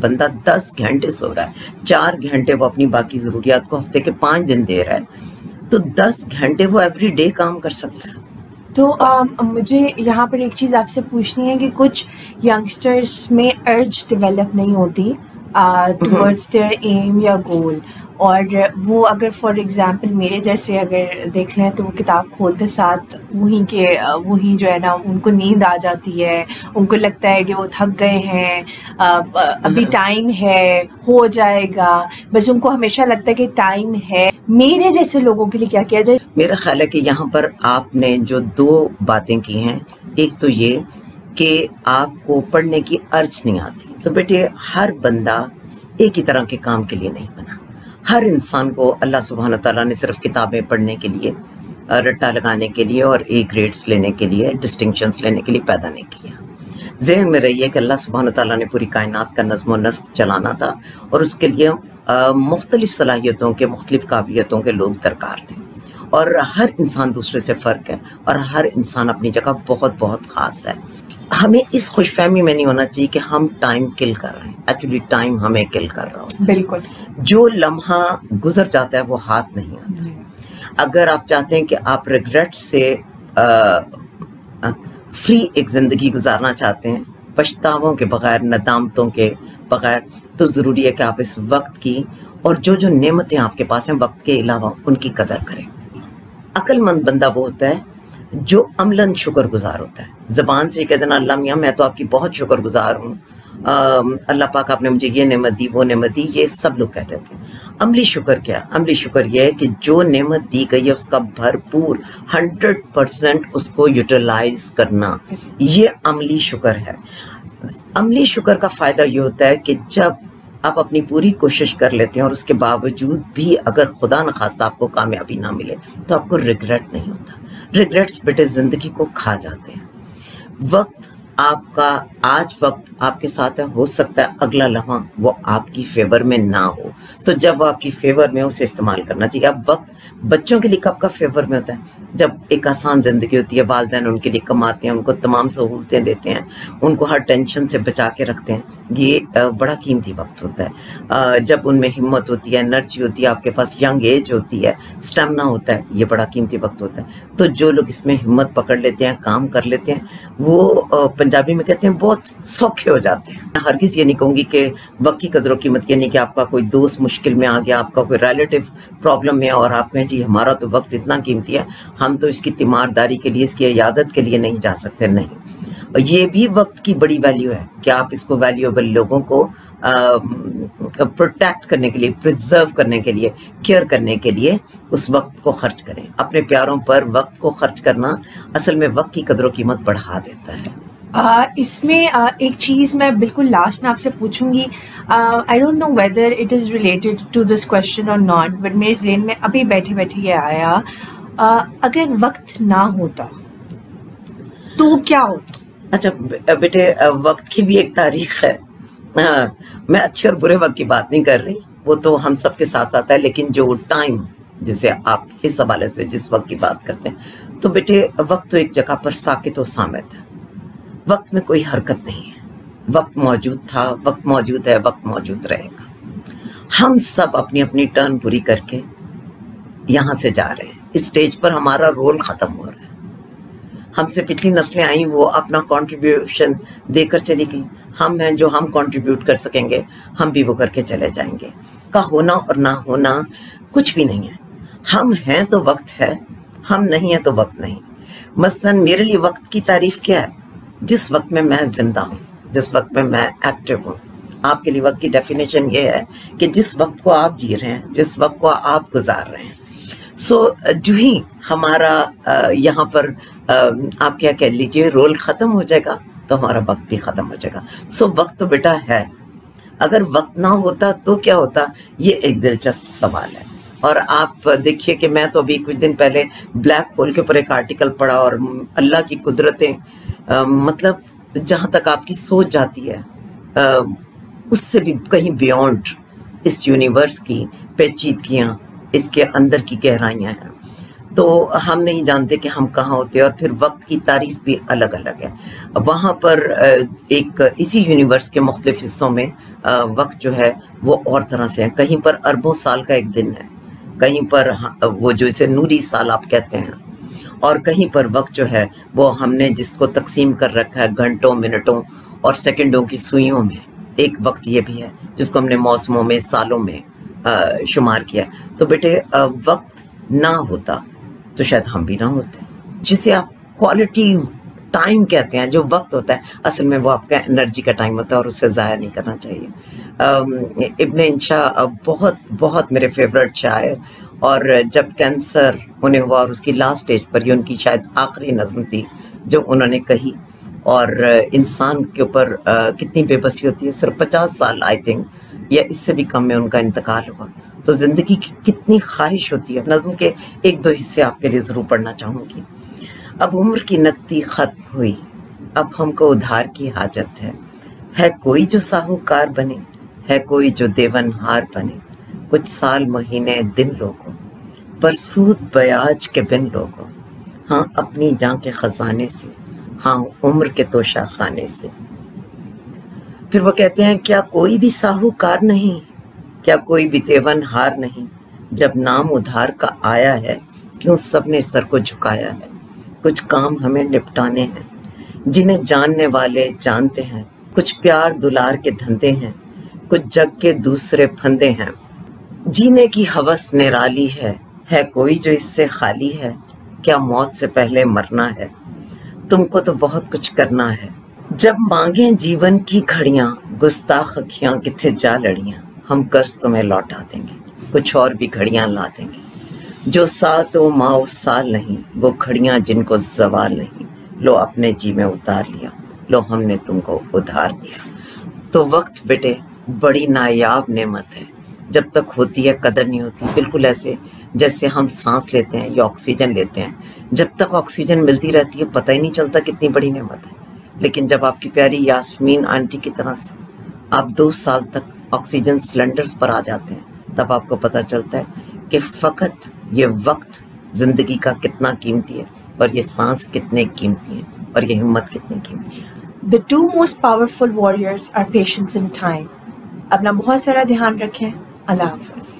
بندہ 10 گھنٹے سو رہا ہے، 4 گھنٹے وہ اپنی باقی ضروریات کو ہفتے کے 5 دن دے رہا ہے، تو 10 گھنٹے وہ ایوری ڈے کام کر سکتا ہے۔ تو مجھے یہاں پر ایک چیز آپ سے پوچھنی ہے کہ کچھ ینگسٹرس میں ارج ڈیولپ نہیں ہوتی ٹورڈز دیئر ایم یا گول، اور وہ اگر فار ایگزامپل میرے جیسے اگر دیکھ لیں تو وہ کتاب کھولتے ساتھ وہیں جو ہے نا ان کو نیند آ جاتی ہے، ان کو لگتا ہے کہ وہ تھک گئے ہیں، ابھی ٹائم ہے، ہو جائے گا، بس ان کو ہمیشہ لگتا ہے کہ ٹائم ہے۔ میرے جیسے لوگوں کے لیے کیا کیا جائے؟ میرا خیال ہے کہ یہاں پر آپ نے جو 2 باتیں کی ہیں، ایک تو یہ کہ آپ کو پڑھنے کی ارج نہیں آتی، تو بیٹے ہر بندہ ایک ہی طرح کے کام کے لیے نہیں بنا۔ ہر انسان کو اللہ سبحانہ تعالیٰ نے صرف کتابیں پڑھنے کے لیے، رٹا لگانے کے لیے اور اے گریڈز لینے کے لیے، ڈسٹنکشنز لینے کے لیے پیدا نہیں کیا۔ ذہن میں رہیے کہ اللہ سبحانہ تعالیٰ نے پوری کائنات کا نظم و نسق چلانا تھا، اور اس کے لیے مختلف صلاحیتوں کے، مختلف قابلیتوں کے لوگ درکار تھے، اور ہر انسان دوسرے سے فرق ہے، اور ہر انسان اپنی جگہ بہت بہت خاص ہے۔ ہمیں اس خوش فہمی میں نہیں ہونا چاہیے کہ ہم ٹائم کل کر رہے ہیں، ایکچولی ٹائم ہمیں کل کر رہا ہوتا ہے۔ بالکل، جو لمحہ گزر جاتا ہے وہ ہاتھ نہیں آتا۔ اگر آپ چاہتے ہیں کہ آپ ریگریٹ سے فری ایک زندگی گزارنا چاہتے ہیں، پچھتاووں کے بغیر، ندامتوں کے بغیر، تو ضروری ہے کہ آپ اس وقت کی اور جو نعمتیں آپ کے پاس ہیں وقت کے علاوہ، ان کی قدر کریں۔ عقل مند بندہ وہ ہوتا ہے جو عملاً شکر گزار ہوتا ہے۔ زبان سے کہہ دینا اللہ میاں میں تو آپ کی بہت شکر گزار ہوں، اللہ پاک آپ نے مجھے یہ نعمت دی، وہ نعمت دی، یہ سب لوگ کہتے تھے۔ عملی شکر کیا؟ عملی شکر یہ ہے کہ جو نعمت دی گئی ہے اس کا بھرپور 100% اس کو یوٹیلائز کرنا، یہ عملی شکر ہے۔ عملی شکر کا فائدہ یہ ہوتا ہے کہ جب آپ اپنی پوری کوشش کر لیتے ہیں اور اس کے باوجود بھی اگر خدا نخواستہ آپ کو کامیابی نہ ملے تو آپ کو ریگریٹ نہیں ہوتا۔ ریگریٹس بیٹے زندگی کو کھا جاتے ہیں۔ وقت آپ کا آج وقت آپ کے ساتھ ہے، ہو سکتا ہے اگلا لمحہ وہ آپ کی فیور میں نہ ہو، تو جب وہ آپ کی فیور میں اسے استعمال کرنا چاہیے۔ اب وقت بچوں کے لیے کب کا فیور میں ہوتا ہے؟ جب ایک آسان زندگی ہوتی ہے، والدین ان کے لیے کماتے ہیں، ان کو تمام سہولتیں دیتے ہیں، ان کو ہر ٹینشن سے بچا کے رکھتے ہیں، یہ بڑا قیمتی وقت ہوتا ہے۔ جب ان میں ہمت ہوتی ہے، انرجی ہوتی ہے، آپ کے پاس ینگ ایج ہوتی ہے، اسٹیمنا ہوتا ہے، یہ بڑا قیمتی وقت ہوتا ہے۔ تو جو لوگ اس میں ہمت پکڑ لیتے ہیں، کام کر لیتے ہیں، وہ پنجابی میں کہتے ہیں بہت سوکھے ہو جاتے ہیں۔ میں ہرگز یہ نہیں کہوں گی کہ وقت کی قدر و قیمت، یعنی کہ آپ کا کوئی دوست مشکل میں آ گیا، آپ کا کوئی ریلیٹو پرابلم میں، اور آپ کہیں جی ہمارا تو وقت اتنا قیمتی ہے، ہم تو اس کی تیمارداری کے لیے، اس کی عیادت کے لیے نہیں جا سکتے، نہیں۔ یہ بھی وقت کی بڑی ویلیو ہے کہ آپ اس کو ویلیوبل لوگوں کو پروٹیکٹ کرنے کے لیے، پریزرو کرنے کے لیے، کیئر کرنے کے لیے اس وقت کو خرچ کریں۔ اپنے پیاروں پر وقت کو خرچ کرنا اصل میں وقت کی قدر و قیمت بڑھا دیتا ہے۔ اس میں ایک چیز میں بالکل لاسٹ میں آپ سے پوچھوں گی، I don't know whether it is related to this question اور ناٹ، بٹ میرے ذہن میں ابھی بیٹھے بیٹھے یہ آیا، اگر وقت نہ ہوتا تو کیا ہوتا؟ اچھا بیٹے، وقت کی بھی ایک تاریخ ہے۔ میں اچھے اور برے وقت کی بات نہیں کر رہی، وہ تو ہم سب کے ساتھ ساتھ ہے، لیکن جو ٹائم جسے آپ اس حوالے سے جس وقت کی بات کرتے ہیں، تو بیٹے وقت تو ایک جگہ پر ساکت و صامت ہے، وقت میں کوئی حرکت نہیں ہے۔ وقت موجود تھا، وقت موجود ہے، وقت موجود رہے گا۔ ہم سب اپنی اپنی ٹرن پوری کر کے یہاں سے جا رہے ہیں، اس سٹیج پر ہمارا رول ختم ہو رہا ہے۔ ہم سے پچھلی نسلیں آئیں، وہ اپنا کنٹریبیوشن دے کر چلی گئیں، ہم ہیں جو ہم کنٹریبیوٹ کر سکیں گے، ہم بھی وہ کر کے چلے جائیں گے۔ کا ہونا اور نہ ہونا کچھ بھی نہیں ہے، ہم ہیں تو وقت ہے، ہم نہیں ہیں تو وقت نہیں۔ مثلاً میرے لیے وقت کی تعریف کیا ہے؟ جس وقت میں زندہ ہوں، جس وقت میں ایکٹیو ہوں۔ آپ کے لیے وقت کی ڈیفینیشن یہ ہے کہ جس وقت کو آپ جی رہے ہیں، جس وقت کو آپ گزار رہے ہیں۔ جو ہی ہمارا یہاں پر آپ کیا کہہ لیجئے رول ختم ہو جائے گا تو ہمارا وقت بھی ختم ہو جائے گا۔ وقت تو بیٹا ہے، اگر وقت نہ ہوتا تو کیا ہوتا؟ یہ ایک دلچسپ سوال ہے۔ اور آپ دیکھیے کہ میں تو ابھی کچھ دن پہلے بلیک ہول کے اوپر ایک آرٹیکل پڑھا، اور اللہ کی قدرتیں مطلب جہاں تک آپ کی سوچ جاتی ہے اس سے بھی کہیں بیونڈ اس یونیورس کی پیچیدگیاں، اس کے اندر کی گہرائیاں ہیں۔ تو ہم نہیں جانتے کہ ہم کہاں ہوتے ہیں، اور پھر وقت کی تعریف بھی الگ الگ ہے. وہاں پر ایک اسی یونیورس کے مختلف حصوں میں وقت جو ہے وہ اور طرح سے ہے. کہیں پر اربوں سال کا ایک دن ہے، کہیں پر وہ جو اسے نوری سال آپ کہتے ہیں، اور کہیں پر وقت جو ہے وہ ہم نے جس کو تقسیم کر رکھا ہے گھنٹوں، منٹوں اور سیکنڈوں کی سوئیوں میں. ایک وقت یہ بھی ہے جس کو ہم نے موسموں میں، سالوں میں شمار کیا. تو بیٹے وقت نہ ہوتا تو شاید ہم بھی نہ ہوتے. جسے آپ کوالٹی ٹائم کہتے ہیں، جو وقت ہوتا ہے اصل میں وہ آپ کا انرجی کا ٹائم ہوتا ہے، اور اسے ضائع نہیں کرنا چاہیے. ابن انشا بہت بہت میرے فیوریٹ شاعر، اور جب کینسر انہیں ہوا اور اس کی لاسٹ اسٹیج پر یہ ان کی شاید آخری نظم تھی جو انہوں نے کہی. اور انسان کے اوپر کتنی بے بسی ہوتی ہے. صرف 50 سال آئی تھنک یا اس سے بھی کم میں ان کا انتقال ہوا. تو زندگی کی کتنی خواہش ہوتی ہے. نظم کے ایک دو حصے آپ کے لیے ضرور پڑھنا چاہوں گی. اب عمر کی نقدی ختم ہوئی، اب ہم کو ادھار کی حاجت ہے کوئی جو ساہوکار بنے، ہے کوئی جو دیون ہار بنے. کچھ سال، مہینے، دن لوگوں پر سود بیاج کے بن لوگوں. ہاں اپنی جان کے خزانے سے، ہاں عمر کے توشہ خانے سے. پھر وہ کہتے ہیں کیا کوئی بھی ساہوکار نہیں، کیا کوئی بھی دیون ہار نہیں. جب نام ادھار کا آیا ہے کیوں سب نے سر کو جھکایا ہے. کچھ کام ہمیں نپٹانے ہیں جنہیں جاننے والے جانتے ہیں. کچھ پیار دلار کے دھندے ہیں، کچھ جگ کے دوسرے پھندے ہیں. جینے کی ہوس نرالی ہے کوئی جو اس سے خالی ہے. کیا موت سے پہلے مرنا ہے، تم کو تو بہت کچھ کرنا ہے. جب مانگیں جیون کی گھڑیاں، گستاخ اکھیاں کتھے جا لڑیاں. ہم قرض تمہیں لوٹا دیں گے، کچھ اور بھی گھڑیاں لا دیں گے. جو سات و ماہ و سال نہیں، وہ گھڑیاں جن کو زوال نہیں. لو اپنے جی میں اتار لیا، لو ہم نے تم کو ادھار دیا. تو وقت بیٹے بڑی نایاب نعمت ہے. جب تک ہوتی ہے قدر نہیں ہوتی. بالکل ایسے جیسے ہم سانس لیتے ہیں یا آکسیجن لیتے ہیں، جب تک آکسیجن ملتی رہتی ہے پتہ ہی نہیں چلتا کتنی بڑی نعمت ہے. لیکن جب آپ کی پیاری یاسمین آنٹی کی طرح سے آپ 2 سال تک آکسیجن سلنڈرز پر آ جاتے ہیں، تب آپ کو پتہ چلتا ہے کہ فقط یہ وقت زندگی کا کتنا قیمتی ہے، اور یہ سانس کتنے قیمتی ہیں، اور یہ ہمت کتنی قیمتی ہے. The two most powerful warriors are patience and time. اپنا بہت سارا دھیان رکھیں. اللہ حافظ.